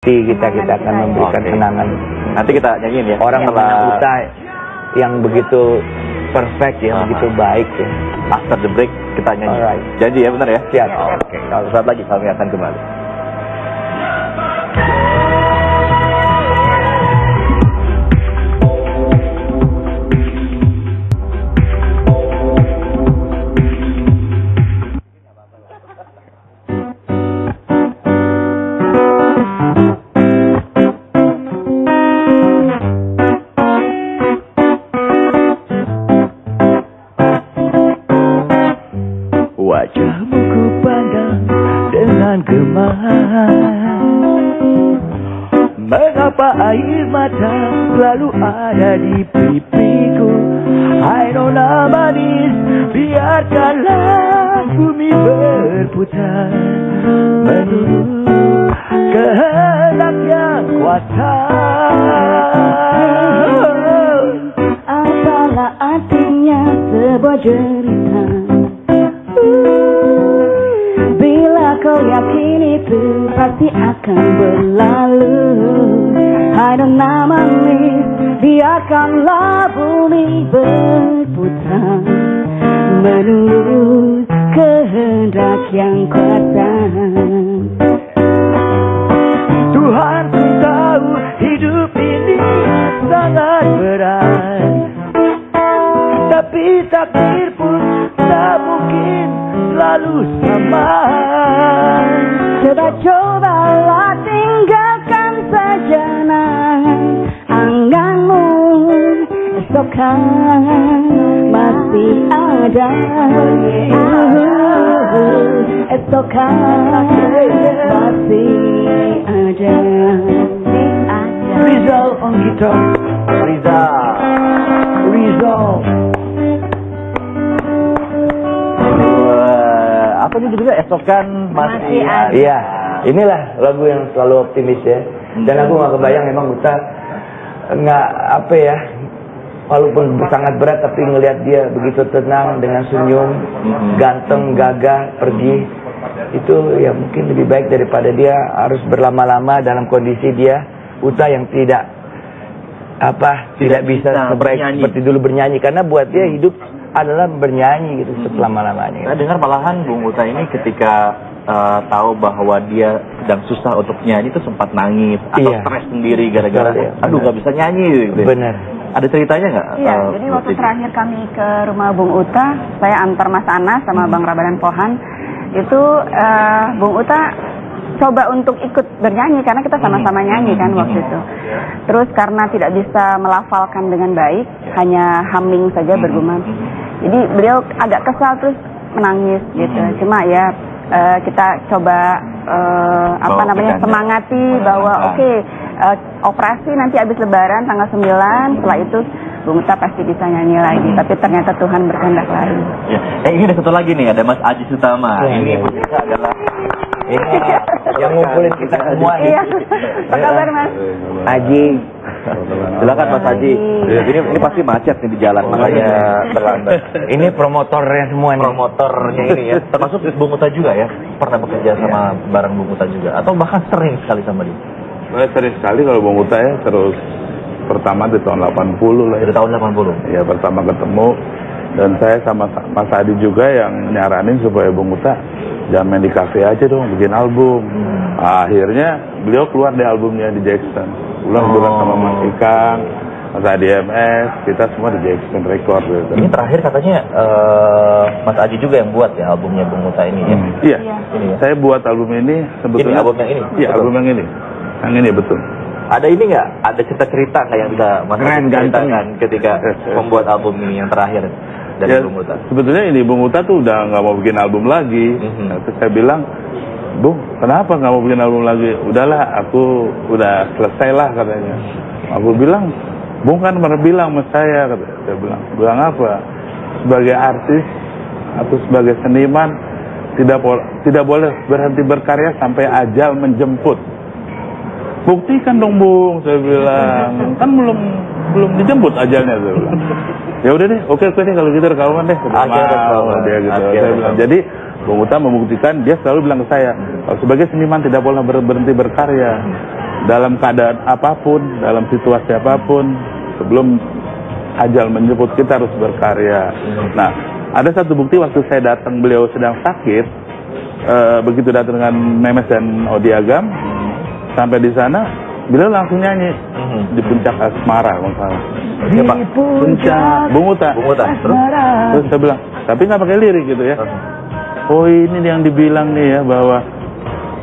kita akan memberikan kenangan. Nanti kita nyanyiin ya. Orang setelah Uta yang begitu perfect ya, begitu baik ya. After the break kita nyanyi. Alright. Janji ya, benar ya? Siap. Oke. Kalau saat lagi kami akan kembali. Wajahmu ku pandang dengan gemar. Mengapa air mata selalu ada di pipiku? Hai nona manis, biarkanlah bumi berputar menurut kehendak yang kuasa. Apalah artinya sebuah cerita bila kau yakin itu pasti akan berlalu. Hai nona manis, biarkanlah bumi berputar menurut kehendak yang kuasa. Tuhan ku tahu hidup ini sangat berat, tapi takdir pun tak mungkin selalu sama. Coba-cobalah tinggalkan sejenak anganmu, esok kan masih ada. Esok kan masih ada. Rizal on guitar. Rizal. Apa ini juga esokan masih ada. Iya, inilah lagu yang selalu optimis ya. Dan aku nggak kebayang emang Uta nggak apa ya, walaupun sangat berat tapi ngelihat dia begitu tenang dengan senyum, ganteng, gagah pergi, itu ya mungkin lebih baik daripada dia harus berlama-lama dalam kondisi dia Uta yang tidak bisa seperti dulu bernyanyi, karena buat dia hidup adalah bernyanyi gitu selama-lamanya. Saya dengar malahan Bung Uta ini ketika tahu bahwa dia sedang susah untuk nyanyi itu sempat nangis atau stres sendiri gara-gara aduh nggak bisa nyanyi gitu. Benar. Ada ceritanya nggak? Iya, jadi waktu terakhir kami ke rumah Bung Uta, saya antar Mas Anas sama Bang Rabadan Pohan, itu Bung Uta coba untuk ikut bernyanyi karena kita sama-sama nyanyi kan waktu itu. Terus karena tidak bisa melafalkan dengan baik, hanya humming saja bergumam. Jadi beliau agak kesal terus menangis gitu. Cuma ya kita coba semangati bahwa operasi nanti habis Lebaran tanggal 9, setelah itu Bung Uta pasti bisa nyanyi lagi. Tapi ternyata Tuhan berkehendak lain. Ya. Ini ada satu lagi nih, ada Mas Aji Sutama. Ini adalah yang ngumpulin kita semua. Iya. Apa kabar Mas? Aji. Silakan Mas Aji. Ini pasti macet nih di jalan, makanya terlambat. Ini promotornya semua nih. Promotornya ini ya. Termasuk Bung Uta juga ya. Pernah bekerja sama bareng Bung Uta juga, atau bahkan sering sekali sama dia? Sering sekali kalau Bung Uta ya, terus pertama di tahun 80 lah. Dari tahun 80? Ya, pertama ketemu. Dan saya sama Mas Adi juga yang nyaranin supaya Bung Uta jangan main di kafe aja dong, bikin album. Akhirnya beliau keluar di albumnya di Jackson. Bulan-bulan sama Mas Ikang, Mas Adi MS, kita semua di Jackson Record gitu. Ini terakhir katanya Mas Aji juga yang buat ya albumnya Bung Uta ini ya? Iya, saya buat album ini sebetulnya. Ini album yang ini? Iya, album yang ini. Yang ini betul. Ada ini nggak? Ada cerita-cerita nggak yang bisa Mas Aji ceritakan ketika membuat album ini yang terakhir dari Bung Uta? Sebetulnya ini Bung Uta tuh udah nggak mau bikin album lagi. Terus saya bilang, Bung, kenapa nggak mau bikin album lagi? Udahlah, aku udah selesai lah katanya. Aku bilang, Bung kan pernah bilang sama saya, saya bilang apa? Sebagai artis atau sebagai seniman tidak boleh berhenti berkarya sampai ajal menjemput. Buktikan dong Bung, saya bilang. Kan belum dijemput ajalnya, saya bilang. Ya udah deh, oke deh kalau gitu rekaman deh. Dia gitu. Saya bilang. Jadi Bung Uta membuktikan, dia selalu bilang ke saya, sebagai seniman tidak boleh berhenti berkarya. dalam keadaan apapun, dalam situasi apapun, sebelum ajal menjemput kita harus berkarya. Nah, ada satu bukti waktu saya datang, beliau sedang sakit. Begitu datang dengan Memes dan Odi Agam, sampai di sana, beliau langsung nyanyi di Puncak Asmara, misalnya. Siapa? Puncak. Bung Uta. Terus saya bilang, tapi nggak pakai lirik gitu ya. Oh, ini yang dibilang nih ya, bahwa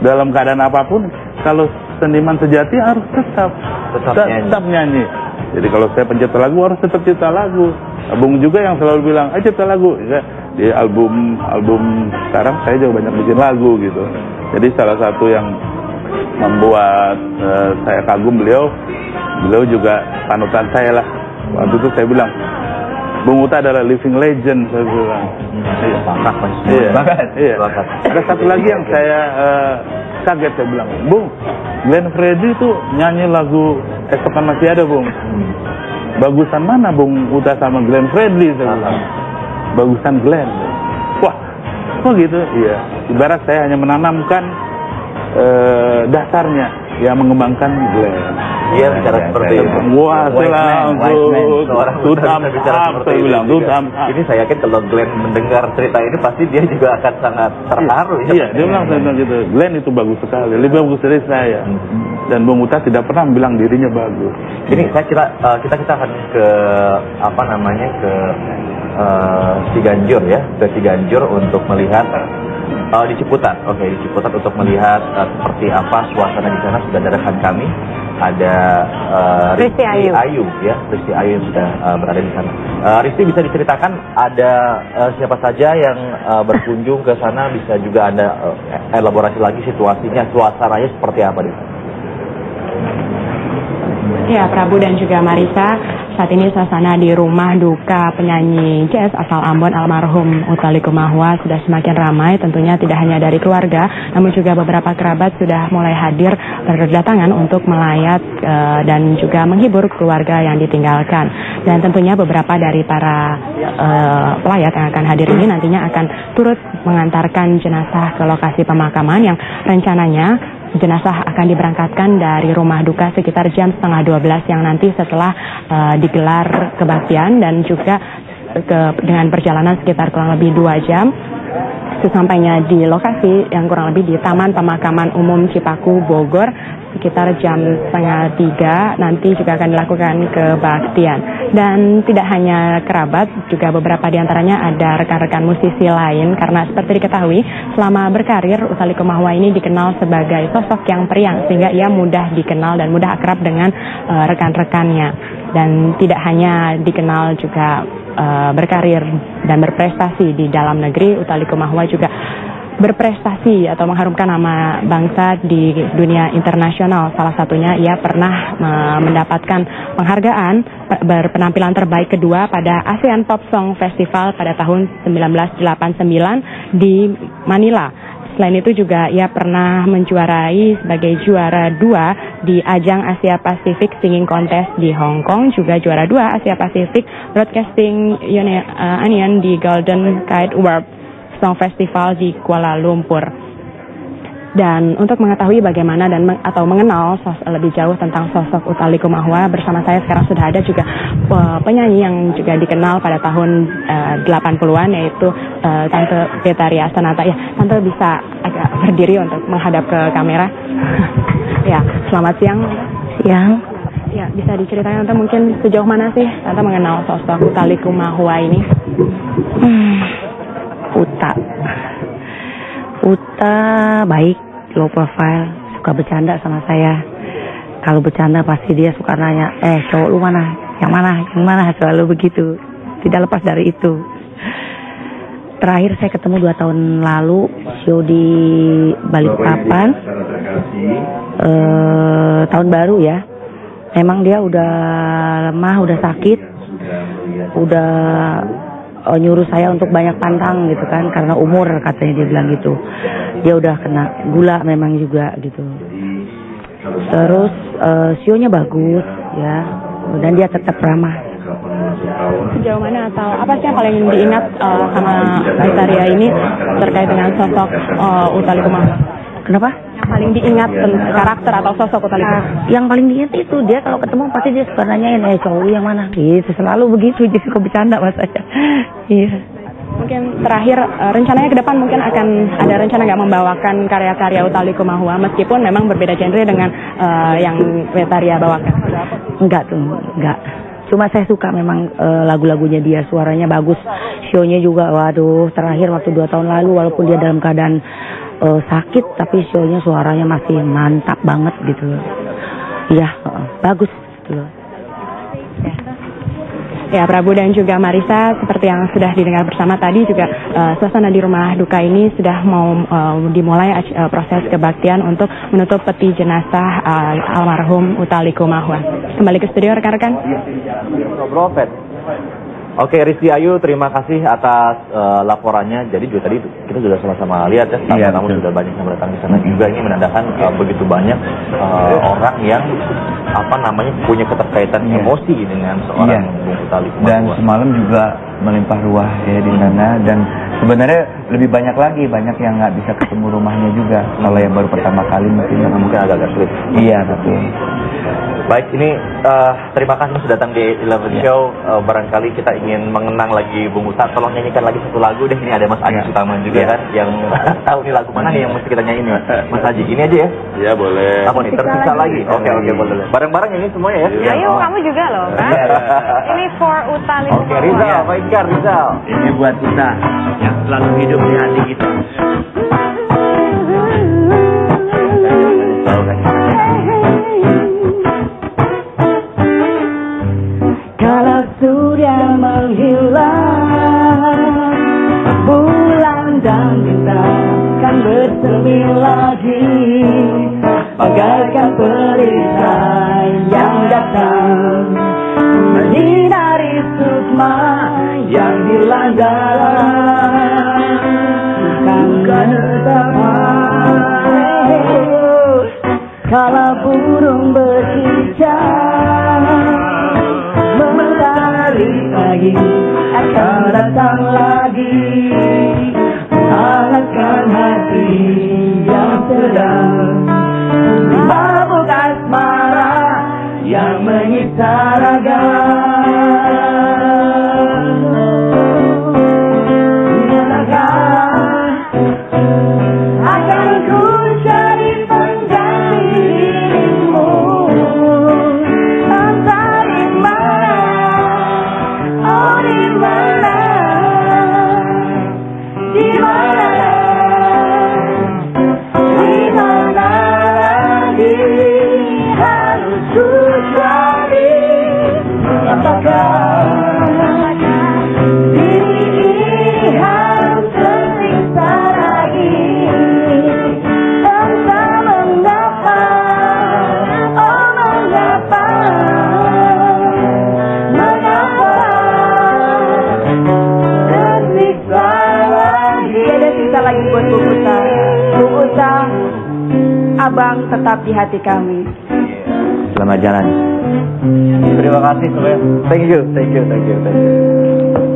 dalam keadaan apapun, kalau seniman sejati harus tetap nyanyi. Jadi kalau saya pencipta lagu harus tetap cipta lagu. Bung juga yang selalu bilang, ayo cipta lagu. Ya, di album sekarang saya juga banyak bikin lagu gitu. Jadi salah satu yang membuat saya kagum beliau juga panutan saya lah. Waktu itu saya bilang, Bung Uta adalah living legend, saya bilang. Iya. Ada satu lagi yang saya kaget, saya bilang, Bung, Glenn Fredly itu nyanyi lagu Esok Kan Masih Ada, Bung. Bagusan mana Bung Uta sama Glenn Fredly, saya bilang. Bagusan Glenn. Wah, kok gitu? Iya. Ibarat saya hanya menanamkan dasarnya, yang mengembangkan Glenn. Iya, bicara seperti itu. Wah, ini saya yakin kalau Glenn mendengar cerita ini pasti dia juga akan sangat terharu. Iya, dia bilang gitu. Glenn itu bagus sekali, lebih bagus dari saya. Dan Bung Uta tidak pernah bilang dirinya bagus. Ini saya kira kita akan ke Ciganjur ya, ke Ciganjur untuk melihat di Ciputat. Oke, di Ciputat untuk melihat seperti apa suasana di sana. Sudah ada rekan kami, ada Risti Ayu ya, Risti Ayu yang sudah berada di sana. Risti, bisa diceritakan ada siapa saja yang berkunjung ke sana, bisa juga Anda elaborasi lagi situasinya, suasananya seperti apa di sana? Ya, Prabu dan juga Marisa, saat ini suasana di rumah duka penyanyi jazz asal Ambon almarhum Utha Likumahua sudah semakin ramai. Tentunya tidak hanya dari keluarga, namun juga beberapa kerabat sudah mulai hadir berdatangan untuk melayat dan juga menghibur keluarga yang ditinggalkan. Dan tentunya beberapa dari para pelayat yang akan hadir ini nantinya akan turut mengantarkan jenazah ke lokasi pemakaman yang rencananya jenazah akan diberangkatkan dari rumah duka sekitar jam 11:30 yang nanti setelah digelar kebaktian dan juga dengan perjalanan sekitar kurang lebih 2 jam. Sesampainya di lokasi yang kurang lebih di Taman Pemakaman Umum Cipaku, Bogor, sekitar jam 2:30 nanti juga akan dilakukan kebaktian. Dan tidak hanya kerabat, juga beberapa diantaranya ada rekan-rekan musisi lain, karena seperti diketahui selama berkarir Utha Likumahua ini dikenal sebagai sosok yang periang, sehingga ia mudah dikenal dan mudah akrab dengan rekan-rekannya. Dan tidak hanya dikenal juga berkarir dan berprestasi di dalam negeri, Utha Likumahua juga berprestasi atau mengharumkan nama bangsa di dunia internasional. Salah satunya ia pernah mendapatkan penghargaan berpenampilan terbaik kedua pada ASEAN Pop Song Festival pada tahun 1989 di Manila. Selain itu juga ia pernah menjuarai sebagai juara 2 di ajang Asia Pacific Singing Contest di Hong Kong, juga juara 2 Asia Pacific Broadcasting Union di Golden Kite Award Song Festival di Kuala Lumpur. Dan untuk mengetahui bagaimana atau mengenal lebih jauh tentang sosok Utha Likumahua, bersama saya sekarang sudah ada juga penyanyi yang juga dikenal pada tahun 80-an, yaitu Tante Betaria Sanata. Ya, Tante bisa agak berdiri untuk menghadap ke kamera. Ya, selamat siang. Siang. Ya, bisa diceritakan Tante mungkin sejauh mana sih Tante mengenal sosok Utha Likumahua ini? Utha baik, low profile, suka bercanda sama saya. Kalau bercanda pasti dia suka nanya, cowok lu mana? Yang mana? Selalu begitu. Tidak lepas dari itu. Terakhir saya ketemu 2 tahun lalu, show di Balikpapan, tahun baru ya. Emang dia udah lemah, udah sakit, udah nyuruh saya untuk banyak pantang gitu kan, karena umur katanya dia bilang gitu. Dia udah kena gula memang juga gitu. Terus sionya bagus ya, dan dia tetap ramah. Sejauh mana atau apa sih yang paling diingat sama Betaria ini terkait dengan sosok Utha Likumahua? Kenapa? Yang paling diingat karakter atau sosok Utha Likumahuwa? Yang paling diingat itu dia kalau ketemu pasti dia suka nanyain, cowok yang mana? Gitu, selalu begitu, jadi suka bercanda mas saya. Iya. Mungkin terakhir, rencananya ke depan mungkin akan ada rencana nggak membawakan karya-karya Utha Likumahuwa meskipun memang berbeda genre dengan yang Wetaria bawakan? Enggak tuh, enggak. Cuma saya suka memang lagu-lagunya dia, suaranya bagus, show-nya juga, waduh, terakhir waktu 2 tahun lalu walaupun dia dalam keadaan sakit, tapi show-nya suaranya masih mantap banget gitu loh. Iya, bagus gitu loh. Ya, Prabu dan juga Marisa, seperti yang sudah didengar bersama tadi juga suasana di rumah duka ini sudah mau dimulai proses kebaktian untuk menutup peti jenazah almarhum Utha Likumahuwa. Kembali ke studio rekan-rekan. Oke, Rizky Ayu, terima kasih atas laporannya. Jadi juga tadi kita sudah sama-sama lihat ya, namun sudah banyak yang datang di sana juga. Ini menandakan begitu banyak orang yang punya keterkaitan emosi dengan seorang Bung Utha Likumahuwa. Dan semalam juga melimpah ruah ya di sana, dan sebenarnya lebih banyak lagi, banyak yang nggak bisa ketemu rumahnya juga. Kalau yang baru pertama kali mungkin agak sulit. Iya, betul. Baik, ini terima kasih sudah datang di Eleven Show. Barangkali kita ingin mengenang lagi Bung Utha. Tolong nyanyikan lagi satu lagu deh. Ini ada Mas Aji Sutaman juga kan, yang tahu nih lagu mana nih yang mesti kita nyanyiin, Mas Aji. Ini aja ya? Iya, boleh. Apa nih? Tersiksa lagi? Oke, boleh. Bareng-bareng ini semuanya ya? Ayo, kamu juga loh, kan? Ini for Utha Likumahuwa. Oke, Rizal, baikkan Rizal. Ini buat Utha yang selalu hidup di hati kita. Kalau surya menghilang, bulan dan bintang kan bersemi lagi, bagaikan perisai yang datang menyinari sukma yang dilanda. Bukan kalau burung berkicau mentari pagi akan datang lagi, menghangatkan hati yang sedang mabuk asmara yang menyita raga. Akan ku cari penggantimu, entah di mana, oh di mana, di mana, di mana lagi harus ku cari. Apakah diri ini harus tersiksa lagi? Entah mengapa, oh mengapa, mengapa tersiksa lagi? Ada sisa lagi buat Bung Utha. Bung Utha, abang tetap di hati kami. Selamat jalan. Terima kasih semuanya. Thank you.